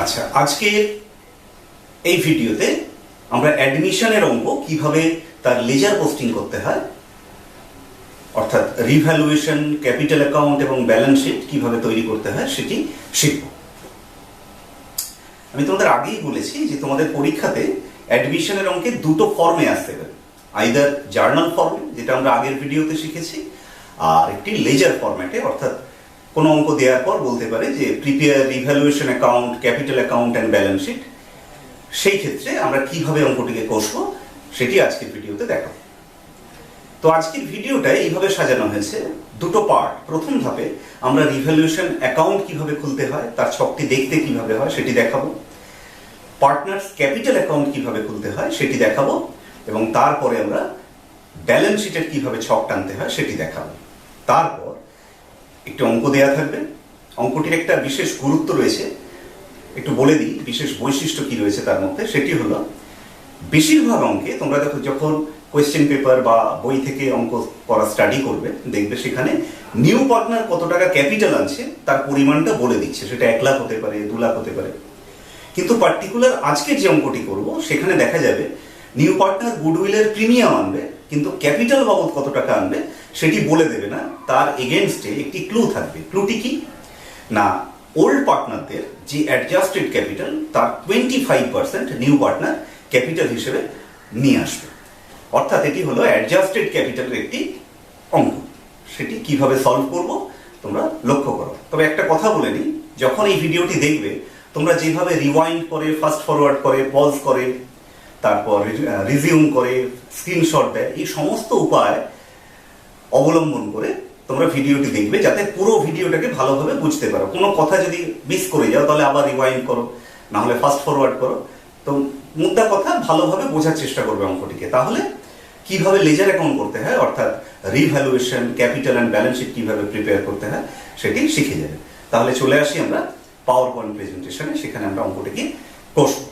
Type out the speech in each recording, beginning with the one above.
আচ্ছা, আজকের এই ভিডিওতে আমরা অ্যাডমিশনের অঙ্ক কিভাবে তার লেজার পোস্টিং করতে হয়, অর্থাৎ রিভ্যালুয়েশন, ক্যাপিটাল অ্যাকাউন্ট এবং ব্যালেন্স শিট কিভাবে তৈরি করতে হয় সেটি শিখব। আমি তোমাদের আগেই বলেছি যে তোমাদের পরীক্ষাতে অ্যাডমিশনের অঙ্কে দুটো ফর্মে আসতে পারে, আইদার জার্নাল ফর্মে, যেটা আমরা আগের ভিডিওতে শিখেছি, আর একটি লেজার ফরম্যাটে, অর্থাৎ কোনো অঙ্ক দেওয়ার পর বলতে পারে যে prepare revaluation account, capital account and balance sheet. সেই ক্ষেত্রে আমরা কিভাবে অঙ্কটিকে কষবো সেটি আজকের ভিডিওতে দেখাবো। তো আজকের ভিডিওটা এইভাবে সাজানো হয়েছে, দুটো পার্ট। প্রথম ধাপে আমরা রিভ্যালুয়েশন অ্যাকাউন্ট কিভাবে খুলতে হয়, তার ছকটি দেখতে কিভাবে হয় সেটি দেখাবো। পার্টনার্স ক্যাপিটাল অ্যাকাউন্ট কিভাবে খুলতে হয় সেটি দেখাবো, এবং তারপরে আমরা ব্যালেন্স শিটের কিভাবে ছক টানতে হয় সেটি দেখাবো। তারপর একটি অঙ্ক দেয়া থাকবে। অঙ্কটির একটা বিশেষ গুরুত্ব রয়েছে, একটু বলে দিই বিশেষ বৈশিষ্ট্য কি রয়েছে তার মধ্যে। সেটি হলো, বেশিরভাগ অঙ্কে তোমরা দেখো যখন কোয়েশ্চেন পেপার বা বই থেকে অঙ্ক করা স্টাডি করবে, দেখবে সেখানে নিউ পার্টনার কত টাকা ক্যাপিটাল আনছে তার পরিমাণটা বলে দিচ্ছে। সেটা 1 লাখ হতে পারে, 2 লাখ হতে পারে। কিন্তু পার্টিকুলার আজকের যে অঙ্কটি করব সেখানে দেখা যাবে নিউ পার্টনার গুডউইলের প্রিমিয়াম আনবে, কিন্তু ক্যাপিটাল বাবদ কত টাকা আনবে সেটি বলে দেবে না। তার এগেনস্টে একটি ক্লু থাকবে। ক্লুটি কি না, ওল্ড পার্টনারদের যে অ্যাডজাস্টেড ক্যাপিটাল তার 25% নিউ পার্টনার ক্যাপিটাল হিসেবে নিয়ে আসবে। অর্থাৎ এটি হলো অ্যাডজাস্টেড ক্যাপিটালের একটি অঙ্ক। সেটি কিভাবে সলভ করব তোমরা লক্ষ্য করো। তবে একটা কথা বলে নিই, যখন এই ভিডিওটি দেখবে তোমরা যেভাবে রিওয়াইন্ড করে, ফাস্ট ফরওয়ার্ড করে, পজ করে, তারপর রিজিউম করে, স্ক্রিনশট দেয়, এই সমস্ত উপায় অবলম্বন করে তোমরা ভিডিওটি দেখবে, যাতে পুরো ভিডিওটাকে ভালোভাবে বুঝতে পারো। কোনো কথা যদি মিস করে যাও তাহলে আবার রিওয়াইন্ড করো, না হলে ফাস্ট ফরওয়ার্ড করো। তো মুদ্রা কথা ভালোভাবে বোঝার চেষ্টা করবে অঙ্কটিকে। তাহলে কিভাবে লেজার অ্যাকাউন্ট করতে হয়, অর্থাৎ revaluation, capital and balance sheet কিভাবে প্রিপেয়ার করতে হয় সেটি শিখে যাবে। তাহলে চলে আসি আমরা পাওয়ার পয়েন্ট প্রেজেন্টেশনে, সেখানে আমরা অঙ্কটিকে কষবো।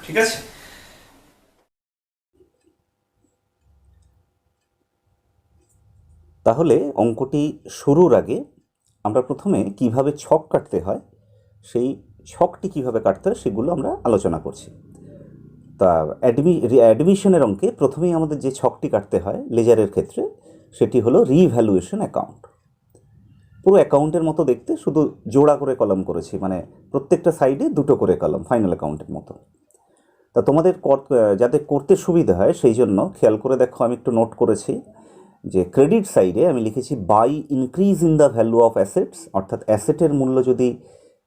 ঠিক আছে? তাহলে অঙ্কটি শুরুর আগে আমরা প্রথমে কিভাবে ছক কাটতে হয়, সেই ছকটি কিভাবে কাটতে হয় সেগুলো আমরা আলোচনা করছি। তা অ্যাডমিশনের অঙ্কে প্রথমেই আমাদের যে ছকটি কাটতে হয় লেজারের ক্ষেত্রে, সেটি হলো রিভ্যালুয়েশন অ্যাকাউন্ট। পুরো অ্যাকাউন্টের মতো দেখতে, শুধু জোড়া করে কলাম করেছি, মানে প্রত্যেকটা সাইডে দুটো করে কলাম, ফাইনাল অ্যাকাউন্টের মতো। তা তোমাদের যাতে করতে সুবিধা হয় সেই জন্য খেয়াল করে দেখো, আমি একটু নোট করেছি যে ক্রেডিট সাইডে আমি লিখেছি by increase in the value of assets, অর্থাৎ অ্যাসেটের মূল্য যদি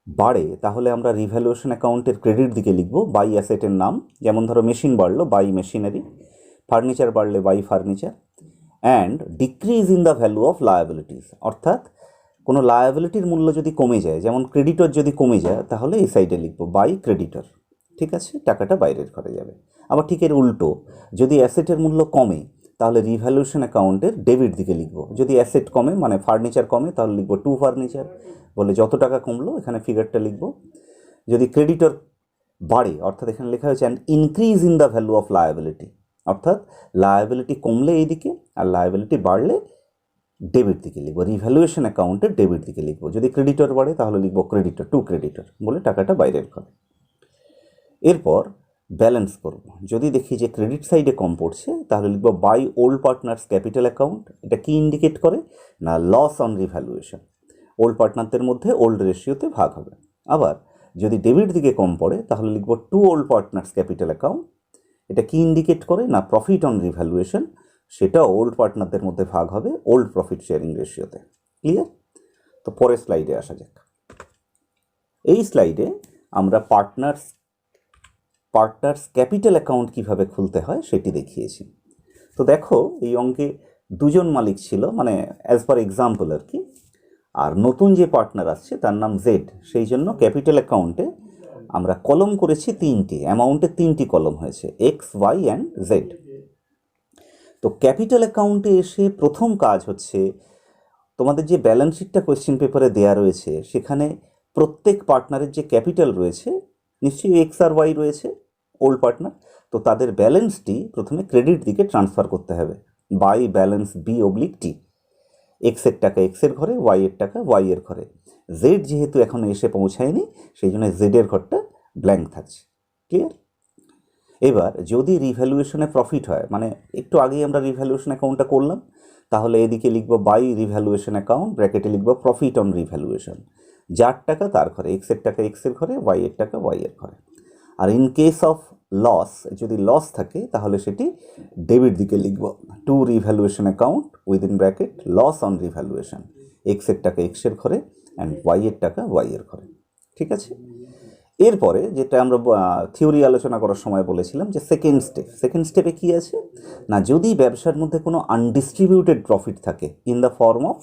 বাড়ে তাহলে আমরা রিভ্যালুয়েশন অ্যাকাউন্টের ক্রেডিট দিকে লিখব বাই অ্যাসেটের নাম। যেমন ধরো মেশিন বাড়লো, বাই মেশিনারি; ফার্নিচার বাড়লে by furniture. And decrease in the value of liabilities, অর্থাৎ কোনো লায়াবিলিটির মূল্য যদি কমে যায়, যেমন ক্রেডিটর যদি কমে যায়, তাহলে এই সাইডে লিখব বাই ক্রেডিটর। ঠিক আছে, টাকাটা বাইরের ঘরে যাবে। আবার ঠিক এর উল্টো, যদি অ্যাসেটের মূল্য কমে তাহলে রিভ্যালুয়েশন অ্যাকাউন্টের ডেবিট দিকে লিখব। যদি অ্যাসেট কমে, মানে ফার্নিচার কমে, তাহলে লিখব টু ফার্নিচার, বলে যত টাকা কমলো এখানে ফিগারটা লিখব। যদি ক্রেডিটর বাড়ে, অর্থাৎ এখানে লেখা হয়েছে and increase in the value of liability, অর্থাৎ লায়াবিলিটি কমলে এইদিকে আর লায়াবিলিটি বাড়লে ডেবিট দিকে লিখব। রিভ্যালুয়েশন অ্যাকাউন্টের ডেবিট দিকে লিখব। যদি ক্রেডিটর বাড়ে তাহলে লিখব ক্রেডিটর, টু ক্রেডিটর, বলে টাকাটা বাইরের ঘরে। এরপর ব্যালেন্স করব। যদি দেখি যে ক্রেডিট সাইডে কম পড়ছে তাহলে লিখব by old partners capital account. এটা কি ইন্ডিকেট করে না, লস অন রিভ্যালুয়েশন। ওল্ড পার্টনারদের মধ্যে ওল্ড রেশিওতে ভাগ হবে। আবার যদি ডেবিট দিকে কম পড়ে তাহলে লিখব to old partners capital account. এটা কি ইন্ডিকেট করে না, প্রফিট অন রিভ্যালুয়েশন, সেটা ওল্ড পার্টনারদের মধ্যে ভাগ হবে ওল্ড প্রফিট শেয়ারিং রেশিওতে। ক্লিয়ার? তো পরের স্লাইডে আসা যাক। এই স্লাইডে আমরা পার্টনার্স ক্যাপিটাল অ্যাকাউন্ট কিভাবে খুলতে হয় সেটি দেখিয়েছি। তো দেখো, এই অঙ্কে দুজন মালিক ছিল, মানে অ্যাজ পার এক্সাম্পল আর কি। আর নতুন যে পার্টনার আসছে তার নাম জেড, সেই জন্য ক্যাপিটাল অ্যাকাউন্টে আমরা কলম করেছি 3টি, অ্যামাউন্টে 3টি কলম হয়েছে, এক্স, ওয়াই অ্যান্ড জেড। তো ক্যাপিটাল অ্যাকাউন্টে এসে প্রথম কাজ হচ্ছে, তোমাদের যে ব্যালেন্স শিটটা কোয়েশ্চেন পেপারে দেয়া রয়েছে সেখানে প্রত্যেক পার্টনারের যে ক্যাপিটাল রয়েছে, নিশ্চয়ই এক্স আর ওয়াই রয়েছে ওল্ড পার্টনার, তো তাদের ব্যালেন্সটি প্রথমে ক্রেডিট দিকে ট্রান্সফার করতে হবে, বাই ব্যালেন্স বি অবলিক টি। এক্সের টাকা এক্সের ঘরে, ওয়াইয়ের টাকা ওয়াইয়ের ঘরে। জেড যেহেতু এখনো এসে পৌঁছায়নি, সেই জন্য জেডের ঘরটা ব্ল্যাঙ্ক থাকছে। ক্লিয়ার? এবার যদি রিভ্যালুয়েশনে প্রফিট হয়, মানে একটু আগেই আমরা রিভ্যালুয়েশন অ্যাকাউন্টটা করলাম, তাহলে এদিকে লিখব বাই রিভ্যালুয়েশন অ্যাকাউন্ট, ব্র্যাকেটে লিখব প্রফিট অন রিভ্যালুয়েশন। যার টাকা তার ঘরে, এক্সের টাকা এক্সের ঘরে, ওয়াইয়ের টাকা ওয়াইয়ের ঘরে। আর ইন কেস অফ লস, যদি লস থাকে তাহলে সেটি ডেবিট দিকে লিখব, to revaluation account within bracket loss on revaluation, এক্সের টাকা এক্সের ঘরে অ্যান্ড ওয়াইয়ের টাকা ওয়াইয়ের ঘরে। ঠিক আছে? এরপরে যেটা আমরা থিওরি আলোচনা করার সময় বলেছিলাম যে সেকেন্ড স্টেপে কী আছে না, যদি ব্যবসার মধ্যে কোনো আনডিস্ট্রিবিউটেড প্রফিট থাকে in the form of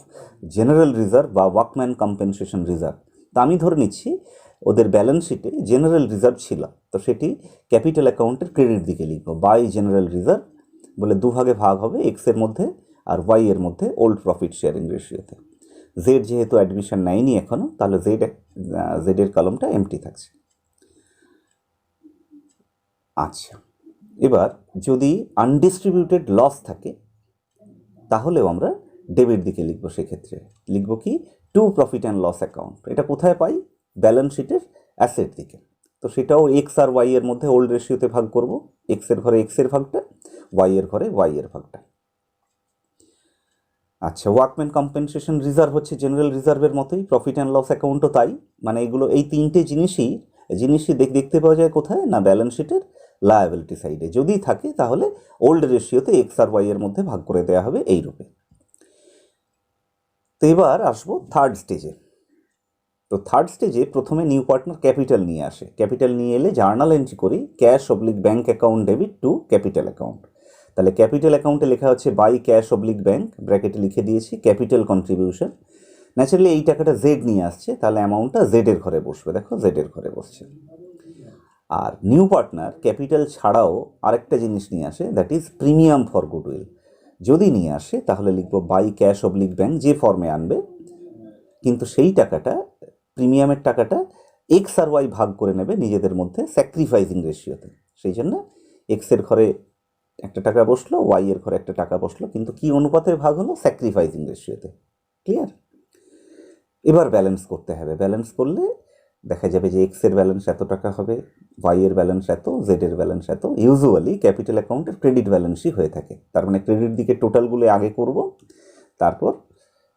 general reserve বা ওয়ার্কম্যান কম্পেনসেশন রিজার্ভ, তা আমি ধরে নিচ্ছি ওদের ব্যালেন্স শিটে জেনারেল রিজার্ভ ছিল, তো সেটি ক্যাপিটাল অ্যাকাউন্টের ক্রেডিট দিকে লিখব, বাই জেনারেল রিজার্ভ বলে দুভাগে ভাগ হবে, এক্সের মধ্যে আর ওয়াই এর মধ্যে ওল্ড প্রফিট শেয়ারিং রেশিওতে। জেড যেহেতু অ্যাডমিশন নেয়নি এখনও, তাহলে জেডের কলমটা এমটি থাকছে। আচ্ছা, এবার যদি আনডিস্ট্রিবিউটেড লস থাকে তাহলেও আমরা ডেবিট দিকে লিখব, সেক্ষেত্রে লিখব কি, to profit and loss account. এটা কোথায় পাই? ব্যালেন্স শিটের অ্যাসেট দিকে। তো সেটাও এক্স আর ওয়াই এর মধ্যে ওল্ড রেশিওতে ভাগ করব, এক্সের ঘরে এক্সের ভাগটা, ওয়াইয়ের ঘরে ওয়াইয়ের ভাগটা। আচ্ছা, ওয়ার্কম্যান কম্পেনসেশন রিজার্ভ হচ্ছে জেনারেল রিজার্ভের মতোই, প্রফিট অ্যান্ড লস অ্যাকাউন্টও তাই। মানে এগুলো এই তিনটে জিনিসই দেখতে পাওয়া যায় কোথায় না, ব্যালেন্স শিটের লায়াবিলিটি সাইডে। যদি থাকে তাহলে ওল্ড রেশিওতে এক্স আর ওয়াই এর মধ্যে ভাগ করে দেওয়া হবে এই রূপে। তো এবার আসবো থার্ড স্টেজে। তো থার্ড স্টেজে প্রথমে নিউ পার্টনার ক্যাপিটাল নিয়ে আসে। ক্যাপিটাল নিয়ে এলে জার্নাল এন্ট্রি করি, cash oblique bank account debit two capital account. তাহলে ক্যাপিটাল অ্যাকাউন্টে লেখা হচ্ছে বাই ক্যাশ অবলিক ব্যাঙ্ক, ব্র্যাকেটে লিখে দিয়েছি ক্যাপিটাল কন্ট্রিবিউশন। ন্যাচারালি এই টাকাটা জেড নিয়ে আসছে, তাহলে অ্যামাউন্টটা জেডের ঘরে বসবে, দেখো জেডের ঘরে বসছে। আর নিউ পার্টনার ক্যাপিটাল ছাড়াও আরেকটা জিনিস নিয়ে আসে, that is premium for goodwill. যদি নিয়ে আসে তাহলে লিখব বাই ক্যাশ অবলিক ব্যাঙ্ক, যে ফর্মে আনবে, কিন্তু সেই টাকাটা, প্রিমিয়ামের টাকাটা এক্স আর ওয়াই ভাগ করে নেবে নিজেদের মধ্যে স্যাক্রিফাইসিং রেশিওতে। সেই জন্য এক্সের ঘরে একটা টাকা বসলো, ওয়াই এর ঘরে একটা টাকা বসলো, কিন্তু কি অনুপাতের ভাগ হলো? স্যাক্রিফাইসিং রেশিওতে। ক্লিয়ার? এবার ব্যালেন্স করতে হবে। ব্যালেন্স করলে দেখা যাবে যে এক্সের ব্যালেন্স এত টাকা হবে, ওয়াই এর ব্যালেন্স এত, জেডের ব্যালেন্স এত। ইউজুয়ালি ক্যাপিটাল অ্যাকাউন্টের ক্রেডিট ব্যালেন্সই হয়ে থাকে। তার মানে ক্রেডিট দিকে টোটালগুলো আগে করব, তারপর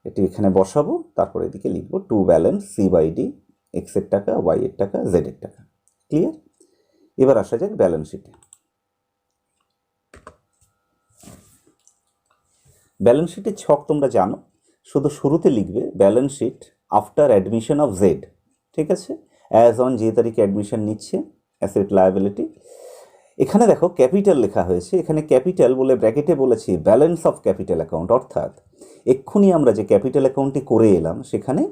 এটি এখানে বসাবো, তারপর এদিকে লিখবো to balance C by D, এক্সের টাকা ওয়াই এর টাকা জেডের টাকা। ক্লিয়ার? এবার আসা যাক ব্যালেন্স শিটে। ব্যালেন্স শিটের ছক তোমরা জানো, শুধু শুরুতে লিখবে balance sheet after admission of Z. ঠিক আছে? অ্যাজ অন, যে তারিখে অ্যাডমিশন নিচ্ছে, অ্যাসেট লায়াবিলিটি। এখানে দেখো ক্যাপিটাল লেখা হয়েছে, এখানে ক্যাপিটাল বলে ব্র্যাকেটে বলেছি ব্যালেন্স অফ ক্যাপিটাল অ্যাকাউন্ট, অর্থাৎ এক্ষুনি আমরা যে ক্যাপিটাল অ্যাকাউন্টটি করে এলাম সেখানে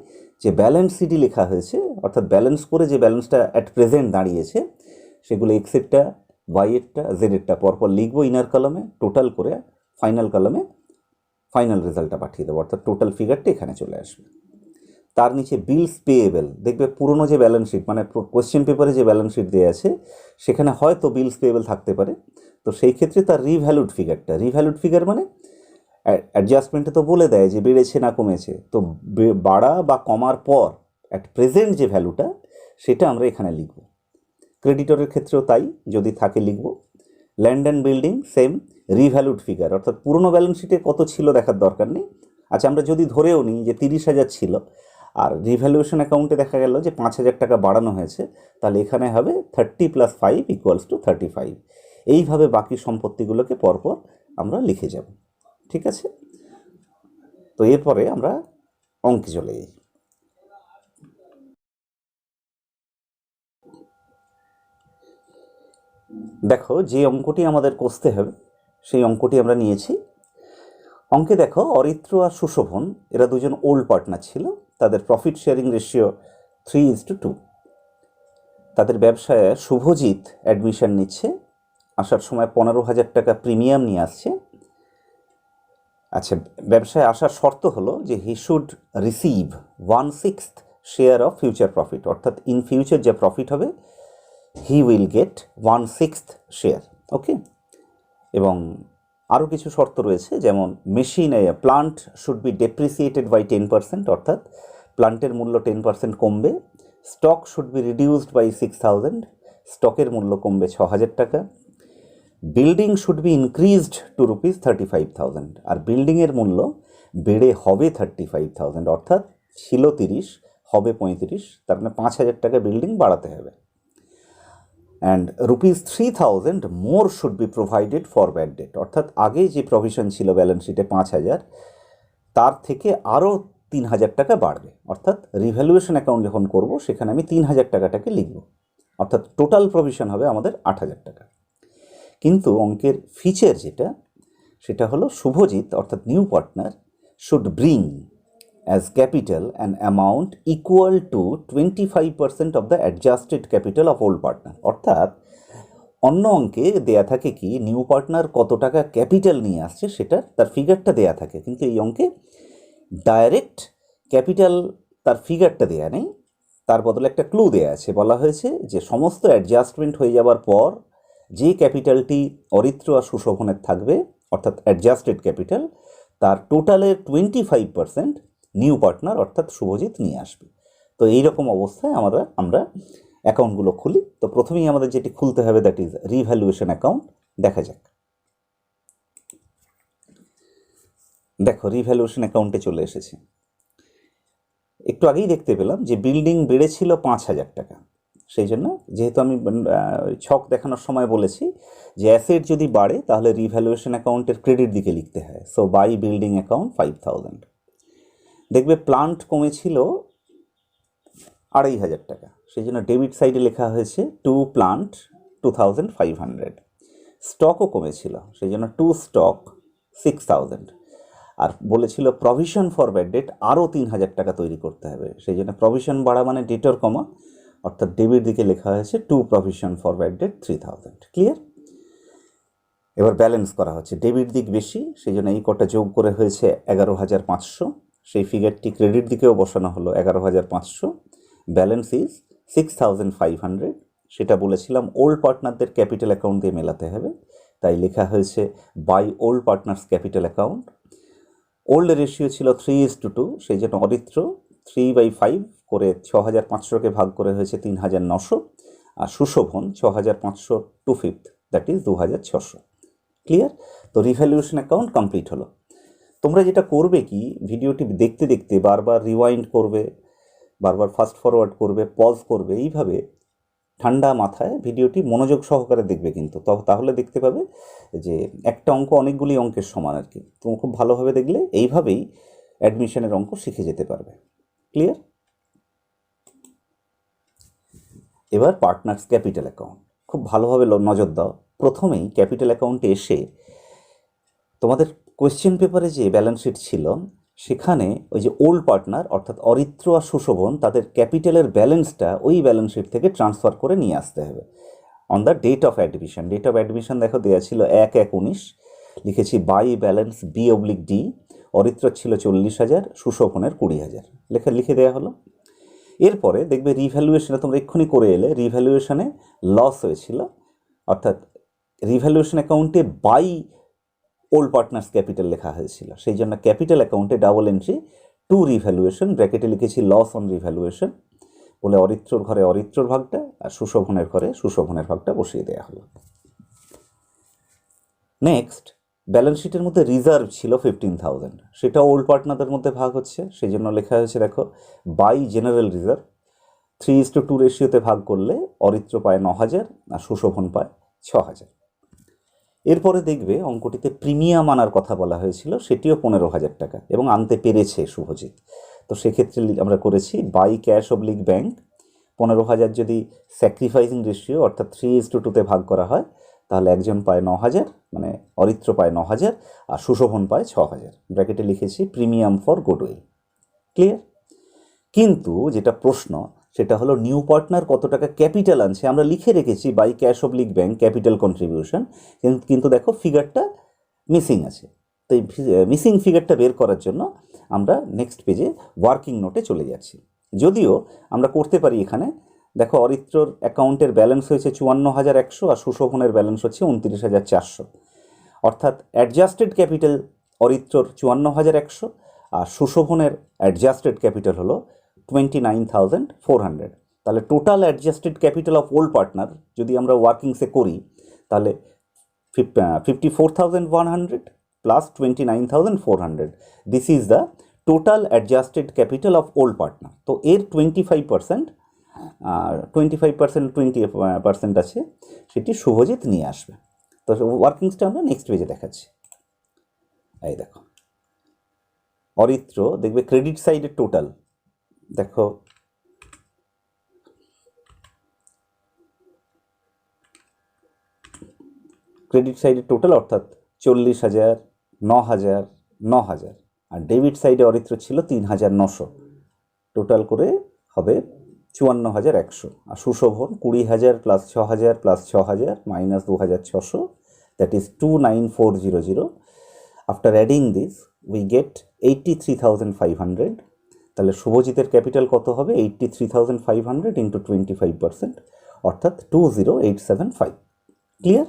যে ব্যালেন্স সিডি লেখা হয়েছে, অর্থাৎ ব্যালেন্স করে যে ব্যালেন্সটা অ্যাট প্রেজেন্ট দাঁড়িয়েছে, সেগুলো এক্সেরটা ওয়াইয়েরটা জেডেরটা পরপর লিখবো ইনার কলমে, টোটাল করে ফাইনাল কলমে ফাইনাল রেজাল্টটা পাঠিয়ে দেবো, অর্থাৎ টোটাল ফিগারটা এখানে চলে আসবে। তার নিচে বিলস পেয়েবেল, দেখবে পুরনো যে ব্যালেন্স শিট, মানে কোয়েশ্চেন পেপারে যে ব্যালেন্স শিট দেওয়া আছে সেখানে হয়তো বিলস পেয়েবেল থাকতে পারে, তো সেই ক্ষেত্রে তার রিভ্যালুড ফিগার মানে অ্যাডজাস্টমেন্টে তো বলে দেয় যে বেড়েছে না কমেছে, তো বাড়া বা কমার পর অ্যাট প্রেজেন্ট যে ভ্যালুটা সেটা আমরা এখানে লিখব। ক্রেডিটরের ক্ষেত্রেও তাই, যদি থাকে লিখব। Land and building same, revalued figure, অর্থাৎ পুরনো ব্যালেন্স শিটে কত ছিল দেখার দরকার নেই। আচ্ছা, আমরা যদি ধরেও নিই যে 30,000 ছিল আর রিভ্যালুয়েশন অ্যাকাউন্টে দেখা গেল যে 5,000 টাকা বাড়ানো হয়েছে, তাহলে এখানে হবে 30 + 5 = 35। এইভাবে বাকি সম্পত্তিগুলোকে পরপর আমরা লিখে যাব। ঠিক আছে? তো এরপরে আমরা অঙ্কে চলে যাই। দেখো, যে অঙ্কটি আমাদের কষতে হবে সেই অঙ্কটি আমরা নিয়েছি। অঙ্কে দেখো অরিত্র আর সুশোভন, এরা দুজন ওল্ড পার্টনার ছিল, তাদের প্রফিট শেয়ারিং রেশিও 3:2। তাদের ব্যবসায় শুভজিৎ অ্যাডমিশন নিচ্ছে, আসার সময় 15,000 টাকা প্রিমিয়াম নিয়ে আসছে। আচ্ছা, ব্যবসায় আসার শর্ত হলো যে he should receive 1/6 share of future profit, অর্থাৎ ইন ফিউচার যে প্রফিট হবে he will get 1/6 share. Okay? এবং আরও কিছু শর্ত রয়েছে, যেমন plant should be depreciated by 10%, অর্থাৎ প্লান্টের মূল্য 10% কমবে। Stock should be reduced by 6,000, স্টকের মূল্য কমবে 6,000 টাকা। Building should be increased to rupees 35,000, আর বিল্ডিংয়ের মূল্য বেড়ে হবে 35,000, অর্থাৎ ছিল 30 হবে 35, তার মানে 5,000 টাকা বিল্ডিং বাড়াতে হবে। And rupees 3,000 more should be provided for bad date, অর্থাৎ আগে যে প্রভিশন ছিল ব্যালেন্স শিটে 5,000, তার থেকে আরও 3,000 টাকা বাড়বে, অর্থাৎ রিভ্যালুয়েশন অ্যাকাউন্ট যখন করব সেখানে আমি 3,000 টাকাটাকে লিখব, অর্থাৎ টোটাল প্রভিশন হবে আমাদের 8,000 টাকা। কিন্তু অঙ্কের ফিচার যেটা, সেটা হলো শুভজিৎ অর্থাৎ new partner should bring as capital an amount equal to 25% of the adjusted capital of old partner, অর্থাৎ অন্য অঙ্কে দেয়া থাকে কি নিউ পার্টনার কত টাকা ক্যাপিটাল নিয়ে আসছে সেটা তার ফিগারটা দেয়া থাকে, কিন্তু এই অঙ্কে ডাইরেক্ট ক্যাপিটাল তার ফিগারটা দেয়া নেই, তার বদলে একটা ক্লু দেয়া আছে। বলা হয়েছে যে সমস্ত অ্যাডজাস্টমেন্ট হয়ে যাওয়ার পর যে ক্যাপিটালটি অরিত্র আর সুশোভনের থাকবে, অর্থাৎ অ্যাডজাস্টেড ক্যাপিটাল, তার টোটালের 25% নিউ পার্টনার অর্থাৎ শুভজিৎ নিয়ে আসবে। তো এইরকম অবস্থায় আমরা অ্যাকাউন্টগুলো খুলি। তো প্রথমেই আমাদের যেটি খুলতে হবে দ্যাট ইজ রিভ্যালুয়েশন অ্যাকাউন্ট। দেখা যাক। দেখো রিভ্যালুয়েশন অ্যাকাউন্টে চলে এসেছে। একটু আগেই দেখতে পেলাম যে বিল্ডিং বেড়েছিল 5,000 টাকা, সেই জন্য যেহেতু আমি ছক দেখানোর সময় বলেছি যে অ্যাসেট যদি বাড়ে তাহলে রিভ্যালুয়েশন অ্যাকাউন্টের ক্রেডিট দিকে লিখতে হয়। So by building account 5,000। দেখবে প্লান্ট কমেছিল 2,500 টাকা, সেই জন্য ডেবিট সাইডে লেখা হয়েছে টু প্লান্ট 2,500। স্টকও কমেছিল, সেই জন্য টু স্টক 6,000। আর বলেছিল প্রভিশন ফর ব্যাড ডেট আরও 3,000 টাকা তৈরি করতে হবে, সেই জন্য প্রভিশন বাড়া মানে ডেটর কমা, অর্থাৎ ডেবিট দিকে লেখা হয়েছে to provision for bad debt 3,000। Clear? এবার ব্যালেন্স করা হচ্ছে, ডেবিট দিক বেশি, সেই জন্য এই কটা যোগ করে হয়েছে 11,500, সেই ফিগারটি ক্রেডিট দিকেও বসানো হলো 11,500। Balance is 6,500। সেটা বলেছিলাম ওল্ড পার্টনারদের ক্যাপিটাল অ্যাকাউন্ট দিয়ে মেলাতে হবে, তাই লেখা হয়েছে by old partners capital account. Old ratio ছিল 3:2, সেই জন্য অরিত্র 3/5 করে 6,500কে ভাগ করে হয়েছে 3,900, আর সুশোভন 6,500 2/5, দ্যাট ইজ 2,600। ক্লিয়ার? তো রিভ্যালুয়েশন অ্যাকাউন্ট কমপ্লিট হলো। তোমরা যেটা করবে কি, ভিডিওটি দেখতে দেখতে বারবার রিওয়াইন্ড করবে, বারবার ফাস্ট ফরওয়ার্ড করবে, পজ করবে, এইভাবে ঠান্ডা মাথায় ভিডিওটি মনোযোগ সহকারে দেখবে, কিন্তু তাহলে দেখতে পাবে যে একটা অঙ্ক অনেকগুলি অঙ্কের সমান আর কি। তুমি খুব ভালোভাবে দেখলে এইভাবেই অ্যাডমিশনের অঙ্ক শিখে যেতে পারবে। ক্লিয়ার? এবার পার্টনার্স ক্যাপিটাল অ্যাকাউন্ট খুব ভালোভাবে নজর দাও। প্রথমেই ক্যাপিটাল অ্যাকাউন্টে এসে তোমাদের কোয়েশ্চেন পেপারে যে ব্যালেন্স শিট ছিল সেখানে ওই যে ওল্ড পার্টনার অর্থাৎ অরিত্র আর সুশোভন তাদের ক্যাপিটালের ব্যালেন্সটা ওই ব্যালেন্স শিট থেকে ট্রান্সফার করে নিয়ে আসতে হবে on the date of admission. Date of admission দেখো দেওয়া ছিল 1/1/19, লিখেছি বাই ব্যালেন্স B/D। অরিত্র ছিল 40,000, সুশোভনের 20,000, লিখে দেওয়া হলো। এরপরে দেখবে রিভ্যালুয়েশনে তোমরা এক্ষুনি করে এলে, রিভ্যালুয়েশনে লস হয়েছিল, অর্থাৎ রিভ্যালুয়েশন অ্যাকাউন্টে বাই ওল্ড পার্টনার্স ক্যাপিটাল লেখা হয়েছিল, সেই জন্য ক্যাপিটাল অ্যাকাউন্টে ডাবল এন্ট্রি টু রিভ্যালুয়েশন, ব্র্যাকেটে লিখেছি লস অন রিভ্যালুয়েশন বলে অরিত্রর ঘরে অরিত্রর ভাগটা আর সুশোভনের ঘরে সুশোভনের ভাগটা বসিয়ে দেওয়া হলো। নেক্সট, ব্যালেন্স শিটের মধ্যে রিজার্ভ ছিল 15,000, সেটা ওল্ড পার্টনারদের মধ্যে ভাগ হচ্ছে, সেই জন্য লেখা হয়েছে দেখো বাই জেনারেল রিজার্ভ। 3:2 রেশিওতে ভাগ করলে অরিত্র পায় 9,000 আর সুশোভন পায় 6,000। এরপরে দেখবে অঙ্কটিতে প্রিমিয়াম আনার কথা বলা হয়েছিল, সেটিও 15,000 টাকা এবং আনতে পেরেছে শুভজিৎ। তো সেক্ষেত্রে আমরা করেছি বাই ক্যাশ অবলিক ব্যাংক। 15,000 যদি স্যাক্রিফাইসিং রেশিও অর্থাৎ 3:2তে ভাগ করা হয় তাহলে একজন পায় 9,000, মানে অরিত্র পায় 9,000 আর সুশোভন পায় 6,000, ব্র্যাকেটে লিখেছি প্রিমিয়াম ফর গুডউইল। ক্লিয়ার? কিন্তু যেটা প্রশ্ন সেটা হলো নিউ পার্টনার কত টাকা ক্যাপিটাল আনছে, আমরা লিখে রেখেছি by cash oblique bank capital contribution, কিন্তু দেখো ফিগারটা মিসিং আছে। তো এই মিসিং ফিগারটা বের করার জন্য আমরা নেক্সট পেজে ওয়ার্কিং নোটে চলে যাচ্ছি। যদিও আমরা করতে পারি এখানে, দেখো অরিত্রর অ্যাকাউন্টের ব্যালেন্স হয়েছে 54,100 আর সুশোভনের ব্যালেন্স হচ্ছে 29,400, অর্থাৎ অ্যাডজাস্টেড ক্যাপিটাল অরিত্রর 54,100 আর সুশোভনের অ্যাডজাস্টেড ক্যাপিটাল হলো 29,400। তাহলে total adjusted capital of old partner যদি আমরা ওয়ার্কিংসে করি তাহলে 54,100 plus 29,400, this is the total adjusted capital of old partner. তো এর 25% আর 20% আছে, সেটি শুভজিৎ নিয়ে আসবে। তো ওয়ার্কিংসটা আমরা নেক্সট পেজে দেখাচ্ছি। এই দেখো অরিত্র, দেখবে ক্রেডিট সাইডের টোটাল দেখো, ক্রেডিট সাইডের টোটাল অর্থাৎ 40,000, 9,000, 9,000, আর ডেবিট সাইডে অরিত্র ছিল 3,900, টোটাল করে হবে 54,100। আর Sushovan 20,000 plus 6,000 plus 6,000 minus 2,600, that is 29,400। After adding this we get 83,500। তাহলে শুভজিতের ক্যাপিটাল কত হবে? 83,500 ইন্টু 25%, অর্থাৎ 20,875। ক্লিয়ার?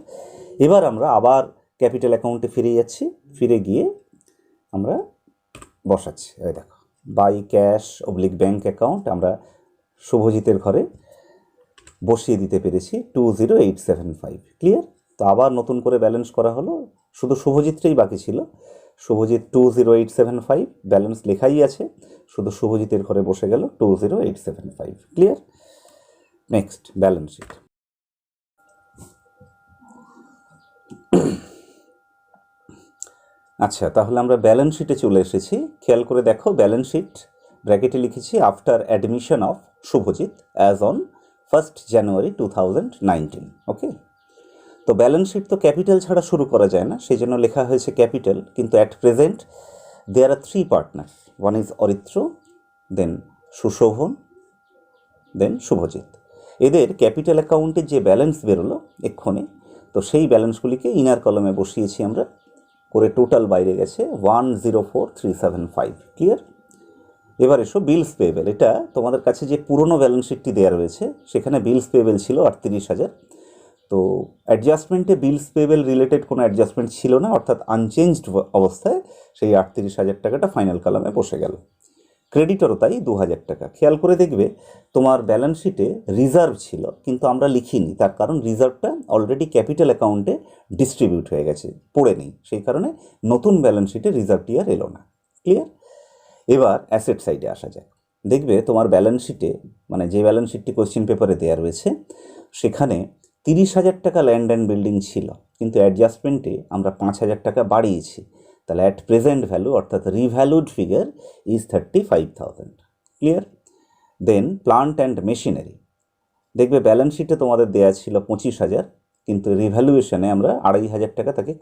এবার আমরা আবার ক্যাপিটাল অ্যাকাউন্টে ফিরে যাচ্ছি, ফিরে গিয়ে আমরা বসাচ্ছি। এই দেখো by cash oblique bank account আমরা শুভজিতের ঘরে বসিয়ে দিতে পেরেছি 20,875। ক্লিয়ার? তো আবার নতুন করে ব্যালেন্স করা হলো, শুধু শুভজিৎটাই বাকি ছিল। শুভজিৎ 20,875 ব্যালেন্স লেখাই আছে, শুধু শুভজিতের ঘরে বসে গেল 20,875। ক্লিয়ার? Next balance sheet. আচ্ছা, তাহলে আমরা ব্যালেন্স শিটে চলে এসেছি। খেয়াল করে দেখো, ব্যালেন্স শিট ব্র্যাকেটে লিখেছি after admission of Subhajit as on 1st January 2019। Okay, তো ব্যালেন্স শিট তো ক্যাপিটাল ছাড়া শুরু করা যায় না, সেই জন্য লেখা হয়েছে ক্যাপিটাল। কিন্তু at present there are 3 partners, one is Aritra, then Sushovan, then Shubhajit. এদের ক্যাপিটাল অ্যাকাউন্টের যে ব্যালেন্স বেরোলো এক্ষণে, তো সেই ব্যালেন্সগুলিকে ইনার কলমে বসিয়েছি আমরা, করে টোটাল বাইরে গেছে 104,375। ক্লিয়ার? এবার এসো বিলস পেয়েবেল। এটা তোমাদের কাছে যে পুরনো ব্যালেন্স শিটটি দেওয়া রয়েছে সেখানে বিলস পেয়েবেল ছিল 38,000। তো অ্যাডজাস্টমেন্টে বিলস পেয়েবেল রিলেটেড কোনো অ্যাডজাস্টমেন্ট ছিল না, অর্থাৎ আনচেঞ্জড অবস্থায় সেই 38,000 টাকাটা ফাইনাল কলামে বসে গেল। ক্রেডিটরও তাই 2,000 টাকা। খেয়াল করে দেখবে তোমার ব্যালেন্স শিটে রিজার্ভ ছিল, কিন্তু আমরা লিখিনি, তার কারণ রিজার্ভটা অলরেডি ক্যাপিটাল অ্যাকাউন্টে ডিস্ট্রিবিউট হয়ে গেছে, পড়ে নেই, সেই কারণে নতুন ব্যালেন্স শিটে রিজার্ভটি আর এলো না। ক্লিয়ার? এবার অ্যাসেট সাইডে আসা যাক। দেখবে তোমার ব্যালেন্স শিটে, মানে যে ব্যালেন্স শিটটি কোশ্চেন পেপারে দেওয়া রয়েছে, সেখানে 30,000 টাকা ল্যান্ড অ্যান্ড বিল্ডিং ছিল, কিন্তু অ্যাডজাস্টমেন্টে আমরা 5,000 টাকা বাড়িয়েছি। তাহলে অ্যাট প্রেজেন্ট ভ্যালু অর্থাৎ revalued figure is 35,000। Clear? Then plant and machinery, দেখবে ব্যালেন্স শিটে তোমাদের দেওয়া ছিল 25,000, কিন্তু রিভ্যালুয়েশনে আমরা 2,500 টাকা তাকে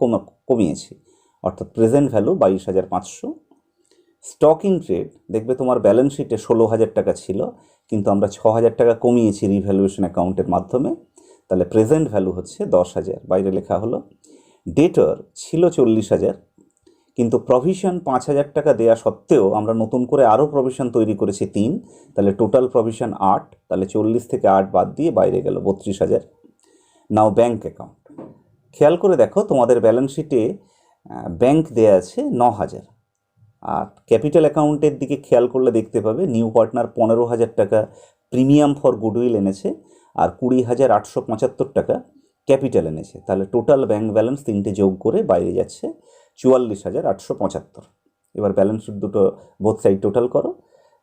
কমিয়েছি, অর্থাৎ present value 22,500। Stock in trade, দেখবে তোমার ব্যালেন্স শিটে 16,000 টাকা ছিল, কিন্তু আমরা 6,000 টাকা কমিয়েছি রিভ্যালুয়েশন অ্যাকাউন্টের মাধ্যমে, তাহলে প্রেজেন্ট ভ্যালু হচ্ছে 10,000, বাইরে লেখা হলো। ডেটর ছিল 40,000, কিন্তু প্রভিশন 5,000 টাকা দেওয়া সত্ত্বেও আমরা নতুন করে আরও প্রভিশন তৈরি করেছি 3, তাহলে টোটাল প্রভিশন 8, তাহলে 40 থেকে 8 বাদ দিয়ে বাইরে গেল 32,000। নাও ব্যাঙ্ক অ্যাকাউন্ট, খেয়াল করে দেখো তোমাদের ব্যালেন্স শিটে ব্যাঙ্ক দেয়া আছে 9,000, আর ক্যাপিটাল অ্যাকাউন্টের দিকে খেয়াল করলে দেখতে পাবে নিউ পার্টনার 15,000 টাকা প্রিমিয়াম ফর গুডউইল এনেছে, আর 20,875 টাকা ক্যাপিটাল এনেছে। তাহলে টোটাল ব্যাঙ্ক ব্যালেন্স তিনটে যোগ করে বাইরে যাচ্ছে 44,875। এবার ব্যালেন্স শিট দুটো বোথ সাইড টোটাল করো,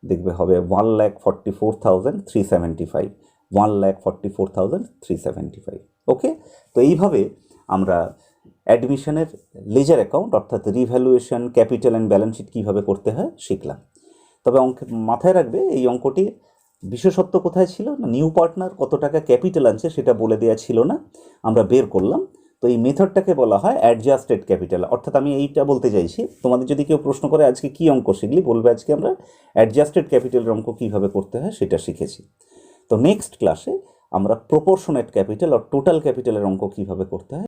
দেখবে হবে 1,44,375, 1,44,375। ওকে, তো এইভাবে আমরা অ্যাডমিশনের লেজার অ্যাকাউন্ট অর্থাৎ revaluation, capital and balance sheet কীভাবে করতে হয় শিখলাম। তবে মাথায় রাখবে এই অঙ্কটি বিশেষত্ব কোথায় ছিল না, নিউ পার্টনার কত টাকা ক্যাপিটাল আনছে সেটা বলে দেওয়া ছিল না, আমরা বের করলাম। তো এই মেথডটাকে বলা হয় অ্যাডজাস্টেড ক্যাপিটাল। অর্থাৎ আমি এইটা বলতে চাইছি, তোমাদের যদি কেউ প্রশ্ন করে আজকে কী অঙ্ক শিখলি, বলবে আজকে আমরা অ্যাডজাস্টেড ক্যাপিটালের অঙ্ক কীভাবে করতে হয় সেটা শিখেছি। তো নেক্সট ক্লাসে আমরা প্রপোর্শনেট ক্যাপিটাল আর টোটাল ক্যাপিটালের অঙ্ক কীভাবে করতে হয়